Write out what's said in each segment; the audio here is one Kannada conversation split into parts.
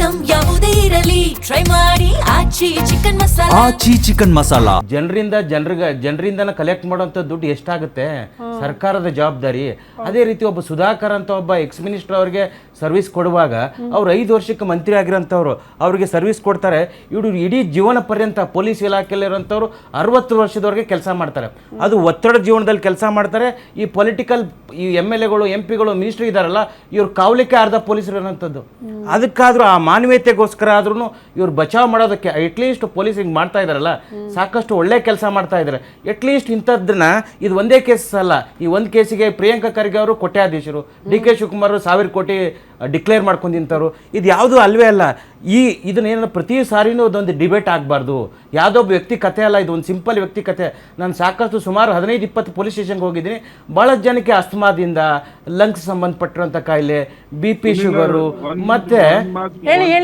ಐಟಂ ಯಾವುದೇ ಇರಲಿ ಟ್ರೈ ಮಾಡಿ ಆಚಿ ಚಿಕನ್ ಮಸಾಲಾ. ಆಚಿ ಚಿಕನ್ ಮಸಾಲಾ. ಜನರಿಂದನ ಕಲೆಕ್ಟ್ ಮಾಡುವಂತ ದುಡ್ಡು ಎಷ್ಟಾಗುತ್ತೆ, ಸರ್ಕಾರದ ಜವಾಬ್ದಾರಿ. ಅದೇ ರೀತಿ ಒಬ್ಬ ಸುಧಾಕರ್ ಅಂತ ಒಬ್ಬ ಎಕ್ಸ್ ಮಿನಿಸ್ಟರ್ ಅವರಿಗೆ ಸರ್ವಿಸ್ ಕೊಡುವಾಗ ಅವ್ರು 5 ವರ್ಷಕ್ಕೆ ಮಂತ್ರಿ ಆಗಿರೋಂಥವ್ರು ಅವ್ರಿಗೆ ಸರ್ವಿಸ್ ಕೊಡ್ತಾರೆ. ಇವರು ಇಡೀ ಜೀವನ ಪರ್ಯಂತ ಪೊಲೀಸ್ ಇಲಾಖೆಯಲ್ಲಿರೋಂಥವ್ರು 60 ವರ್ಷದವರೆಗೆ ಕೆಲಸ ಮಾಡ್ತಾರೆ. ಅದು ಒತ್ತಡ ಜೀವನದಲ್ಲಿ ಕೆಲಸ ಮಾಡ್ತಾರೆ. ಈ ಪೊಲಿಟಿಕಲ್ ಈ MLAಗಳು MP ಗಳು ಮಿನಿಸ್ಟರ್ ಇದ್ದಾರಲ್ಲ, ಇವ್ರು ಕಾವಲಿಕ್ಕೆ ಅರ್ಧ ಪೊಲೀಸರು ಇರೋಂಥದ್ದು. ಅದಕ್ಕಾದ್ರೂ ಆ ಮಾನವೀಯತೆಗೋಸ್ಕರ ಆದ್ರೂ ಇವ್ರು ಬಚಾವ್ ಮಾಡೋದಕ್ಕೆ ಅಟ್ಲೀಸ್ಟ್ ಪೊಲೀಸಿಗೆ ಮಾಡ್ತಾ ಇದಾರಲ್ಲ, ಸಾಕಷ್ಟು ಒಳ್ಳೆ ಕೆಲಸ ಮಾಡ್ತಾ ಇದ್ದಾರೆ. ಅಟ್ಲೀಸ್ಟ್ ಇಂಥದ್ದನ್ನ ಇದು ಒಂದೇ ಕೇಸ್ ಅಲ್ಲ. ಈ ಒಂದು ಕೇಸಿಗೆ ಪ್ರಿಯಾಂಕಾ ಖರ್ಗೆ ಅವರು ಕೊಟ್ಟಾಧೀಶರು, DK ಶಿವಕುಮಾರ್ 1000 ಕೋಟಿ ಡಿಕ್ಲೇರ್ ಮಾಡ್ಕೊಂಡಿಂಥವ್ರು. ಇದು ಯಾವುದು ಅಲ್ವೇ ಅಲ್ಲ. ಇದನ್ನೇನೋ ಪ್ರತಿ ಸಾರಿನೂ ಅದೊಂದು ಡಿಬೇಟ್ ಆಗಬಾರ್ದು. ಯಾವುದೋ ಒಬ್ಬ ವ್ಯಕ್ತಿ ಕಥೆ ಅಲ್ಲ, ಇದು ಒಂದು ಸಿಂಪಲ್ ವ್ಯಕ್ತಿ ಕಥೆ. ನಾನು ಸಾಕಷ್ಟು ಸುಮಾರು 15-20 ಪೊಲೀಸ್ ಸ್ಟೇಷನ್ಗೆ ಹೋಗಿದ್ದೀನಿ. ಭಾಳ ಜನಕ್ಕೆ ಅಸ್ತಮಾದಿಂದ, ಲಂಗ್ಸ್ ಸಂಬಂಧಪಟ್ಟಿರುವಂಥ ಕಾಯಿಲೆ, BP ಶುಗರು ಮತ್ತೆ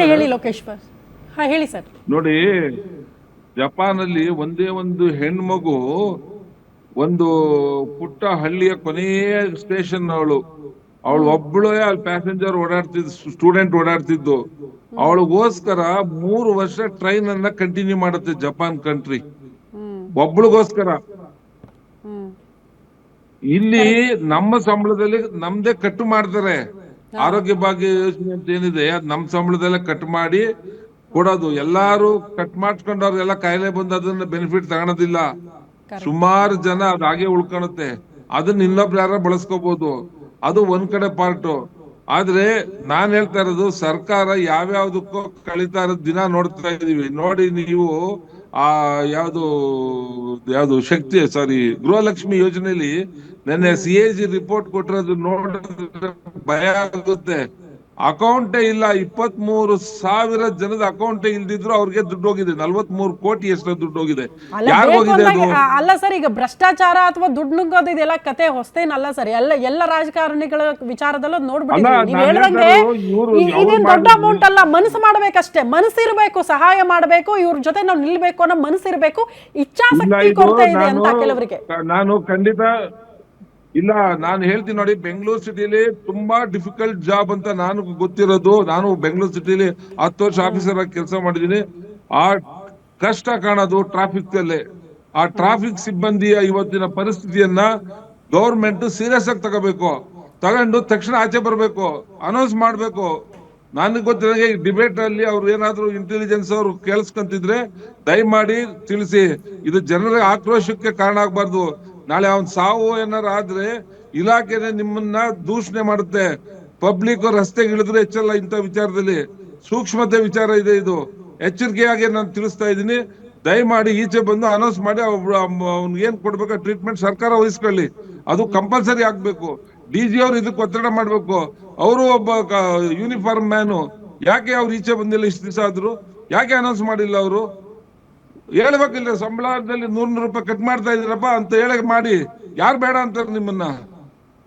ಹೇಳಿ ಲೋಕೇಶ್ ಹೇಳಿ ಸರ್. ನೋಡಿ, ಜಪಾನಲ್ಲಿ ಒಂದೇ ಒಂದು ಹೆಣ್ಮಗು ಒಂದು ಪುಟ್ಟ ಹಳ್ಳಿಯ ಕೊನೆಯ ಸ್ಟೇಷನ್ ಅವಳು ಒಬ್ಬಳು ಅಲ್ಲಿ ಪ್ಯಾಸೆಂಜರ್ ಸ್ಟೂಡೆಂಟ್ ಓಡಾಡ್ತಿದ್ದು. ಅವಳಿಗೋಸ್ಕರ 3 ವರ್ಷ ಟ್ರೈನ್ ಅನ್ನ ಕಂಟಿನ್ಯೂ ಮಾಡುತ್ತೆ ಜಪಾನ್ ಕಂಟ್ರಿ, ಒಬ್ಳಿಗೋಸ್ಕರ. ಇಲ್ಲಿ ನಮ್ಮ ಸಂಬಳದಲ್ಲಿ ನಮ್ದೇ ಕಟ್ಟು ಮಾಡ್ತಾರೆ. ಆರೋಗ್ಯ ಭಾಗ್ಯ ಯೋಜನೆ ಅಂತ ಏನಿದೆ, ಅದ್ ನಮ್ ಸಂಬಳದಲ್ಲೇ ಕಟ್ ಮಾಡಿ ಕೊಡೋದು. ಎಲ್ಲಾರು ಕಟ್ ಮಾಡ್ಕೊಂಡವ್ರಿಗೆಲ್ಲ ಕಾಯಿಲೆ ಬಂದು ಅದನ್ನ ಬೆನಿಫಿಟ್ ತಗೊಳೋದಿಲ್ಲ. ಸುಮಾರು ಜನ ಅದ್ ಹಾಗೆ ಉಳ್ಕೊಳುತ್ತೆ. ಅದನ್ನ ಇನ್ನೊಬ್ರು ಯಾರ ಬಳಸ್ಕೋಬಹುದು. ಅದು ಒಂದ್ ಕಡೆ ಪಾರ್ಟ್. ಆದ್ರೆ ನಾನ್ ಹೇಳ್ತಾ ಇರೋದು, ಸರ್ಕಾರ ಯಾವ್ಯಾವ್ದಕ್ಕೂ ಕಳೀತಾ ಇರೋದ್ ದಿನ ನೋಡ್ತಾ ಇದೀವಿ. ನೋಡಿ ನೀವು ಯಾವ್ದು ಗೃಹಲಕ್ಷ್ಮಿ ಯೋಜನೆಯಲ್ಲಿ ನೆನ್ನೆ CAG ರಿಪೋರ್ಟ್ ಕೊಟ್ಟಿರೋದು ನೋಡಿದ್ರೆ ಭಯ ಆಗುತ್ತೆ. ಅಕೌಂಟೇ ಇಲ್ಲ. 23,000 ಜನದ ಅಕೌಂಟೇ ಇಲ್ದಿದ್ರು ಅವ್ರಿಗೆ ದುಡ್ಡು ಹೋಗಿದೆ. 43 ಕೋಟಿ ಎಷ್ಟು ದುಡ್ಡು ಹೋಗಿದೆ. ಯಾರಿಗೋಗಿದೆ ಅದು? ಅಲ್ಲ ಸರ್, ಈಗ ಭ್ರಷ್ಟಾಚಾರ ಅಥವಾ ದುಡ್ಡು ನುಗ್ಗೋದು ಇದೆಲ್ಲ ಕತೆ ಹೊಸ್ತೇನಲ್ಲ ಸರ್. ಎಲ್ಲ ರಾಜಕಾರಣಿಗಳ ವಿಚಾರದಲ್ಲೂ ನೋಡ್ಬಿಟ್ಟಿದ್ದೀವಿ. ನೀವು ಹೇಳ್ದಂಗೆ ಇದೇನ್ ದೊಡ್ಡ ಅಮೌಂಟ್ ಅಲ್ಲ. ಮನಸ್ಸು ಮಾಡ್ಬೇಕಷ್ಟೇ, ಮನಸ್ಸಿರ್ಬೇಕು, ಸಹಾಯ ಮಾಡ್ಬೇಕು, ಇವ್ರ ಜೊತೆ ನಾವು ನಿಲ್ಬೇಕು ಅನ್ನೋ ಮನಸ್ಸಿರ್ಬೇಕು. ಇಚ್ಛಾಶಕ್ತಿ ಕೊರತೆ ಇದೆ ಅಂತ ಕೆಲವರಿಗೆ. ನಾನು ಖಂಡಿತ ಇಲ್ಲ, ನಾನು ಹೇಳ್ತೀನಿ ನೋಡಿ, ಬೆಂಗಳೂರು ಸಿಟಿಲಿ ತುಂಬಾ ಡಿಫಿಕಲ್ಟ್ ಜಾಬ್ ಅಂತ ನಾನು ಗೊತ್ತಿರೋದು. ನಾನು ಬೆಂಗಳೂರು ಸಿಟಿಲಿ 10 ವರ್ಷ ಆಫೀಸರ್ ಆಗಿ ಕೆಲಸ ಮಾಡಿದೀನಿ. ಆ ಕಷ್ಟ ಕಾಣೋದು ಟ್ರಾಫಿಕ್ ಅಲ್ಲೇ. ಆ ಟ್ರಾಫಿಕ್ ಸಿಬ್ಬಂದಿಯ ಇವತ್ತಿನ ಪರಿಸ್ಥಿತಿಯನ್ನ ಗೌರ್ಮೆಂಟ್ ಸೀರಿಯಸ್ ಆಗಿ ತಗೊಂಡು ತಕ್ಷಣ ಆಚೆ ಬರ್ಬೇಕು, ಅನೌನ್ಸ್ ಮಾಡ್ಬೇಕು. ನನಗೆ ಗೊತ್ತಿರೋ ಡಿಬೇಟ್ ಅಲ್ಲಿ ಅವ್ರು ಏನಾದ್ರು ಇಂಟೆಲಿಜೆನ್ಸ್ ಅವ್ರು ಕೇಳಿಸ್ಕೊಂತಿದ್ರೆ ದಯಮಾಡಿ ತಿಳಿಸಿ. ಇದು ಜನರ ಆಕ್ರೋಶಕ್ಕೆ ಕಾರಣ ಆಗ್ಬಾರ್ದು. ನಾಳೆ ಅವನ್ ಸಾವು ಏನಾರ ಆದ್ರೆ ಇಲಾಖೆನೆ ನಿಮ್ಮನ್ನ ದೂಷಣೆ ಮಾಡುತ್ತೆ. ಪಬ್ಲಿಕ್ ರಸ್ತೆಗೆ ಇಳಿದ್ರೆ ಹೆಚ್ಚಲ್ಲ. ಇಂಥ ವಿಚಾರದಲ್ಲಿ ಸೂಕ್ಷ್ಮತೆ ವಿಚಾರ ಇದೆ. ಇದು ಎಚ್ಚರಿಕೆಯಾಗಿ ನಾನು ತಿಳಿಸ್ತಾ ಇದ್ದೀನಿ. ದಯಮಾಡಿ ಈಚೆ ಬಂದು ಅನೌನ್ಸ್ ಮಾಡಿ ಅವ್ನಿಗೆ ಏನ್ ಕೊಡ್ಬೇಕು ಟ್ರೀಟ್ಮೆಂಟ್ ಸರ್ಕಾರ ವಹಿಸ್ಕೊಳ್ಳಿ. ಅದು ಕಂಪಲ್ಸರಿ ಆಗ್ಬೇಕು. DG ಅವ್ರು ಇದಕ್ಕೆ ಒತ್ತಡ ಮಾಡ್ಬೇಕು. ಅವರು ಒಬ್ಬ ಯೂನಿಫಾರ್ಮ್ ಮ್ಯಾನು. ಯಾಕೆ ಅವ್ರು ಈಚೆ ಬಂದಿಲ್ಲ ಇಷ್ಟು ದಿವಸ ಆದ್ರು? ಯಾಕೆ ಅನೌನ್ಸ್ ಮಾಡಿಲ್ಲ ಅವರು? ಹೇಳ್ಬೇಕಿಲ್ಲ, ಸಂಬಳದಲ್ಲಿ 100 ರೂಪಾಯಿ ಕಟ್ ಮಾಡ್ತಾ ಇದೀರಪ್ಪ ಅಂತ ಹೇಳಿ ಮಾಡಿ. ಯಾರು ಬೇಡ ಅಂತಾರೆ ನಿಮ್ಮನ್ನ?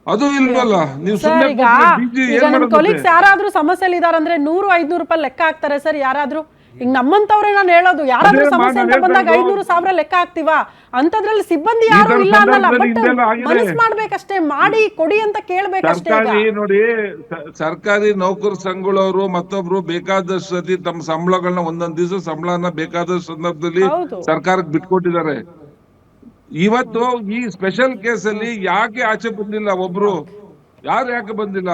ಅದು ಇಲ್ವಲ್ಲ. ನೀವು ಕೊಲೀಗ್ಸ್ ಯಾರಾದ್ರೂ ಸಮಸ್ಯೆಲಿ ಇದಾರಂದ್ರೆ 100-500 ರೂಪಾಯಿ ಲೆಕ್ಕ ಹಾಕ್ತಾರೆ ಸರ್ ಯಾರಾದ್ರೂ. ಈಗ ನಮ್ಮಂತವ್ರೆ ನಾನು ಹೇಳೋದು, ಯಾರಾದ್ರೂ ಸಮಸ್ಯೆ ಅಂತ ಬಂದಾಗ 500-1000 ಲೆಕ್ಕ ಹಾಕ್ತಿವಾ? ಅಂತದ್ರಲ್ಲಿ ಸಿಬ್ಬಂದಿ ಯಾರು ಇಲ್ಲ ಅನ್ನಲ್ಲ. ಬಟ್ ಮನಸ್ ಮಾಡ್ಬೇಕಷ್ಟೇ, ಮಾಡಿ ಕೊಡಿ ಅಂತ ಕೇಳ್ಬೇಕಷ್ಟೇ. ನೋಡಿ, ಸರ್ಕಾರಿ ನೌಕರ ಸಂಘಗಳವರು ಮತ್ತೊಬ್ರು ಬೇಕಾದಷ್ಟು ಸತಿ ತಮ್ಮ ಸಂಬಳಗಳನ್ನ ಒಂದೊಂದ್ ದಿವಸ ಸಂಬಳನ ಬೇಕಾದಷ್ಟು ಸಂದರ್ಭದಲ್ಲಿ ಸರ್ಕಾರಕ್ಕೆ ಬಿಟ್ಕೊಟ್ಟಿದ್ದಾರೆ. ಇವತ್ತು ಈ ಸ್ಪೆಷಲ್ ಕೇಸಲ್ಲಿ ಯಾಕೆ ಆಚೆ ಬಂದಿಲ್ಲ ಒಬ್ರು? ಯಾರು ಯಾಕೆ ಬಂದಿಲ್ಲ?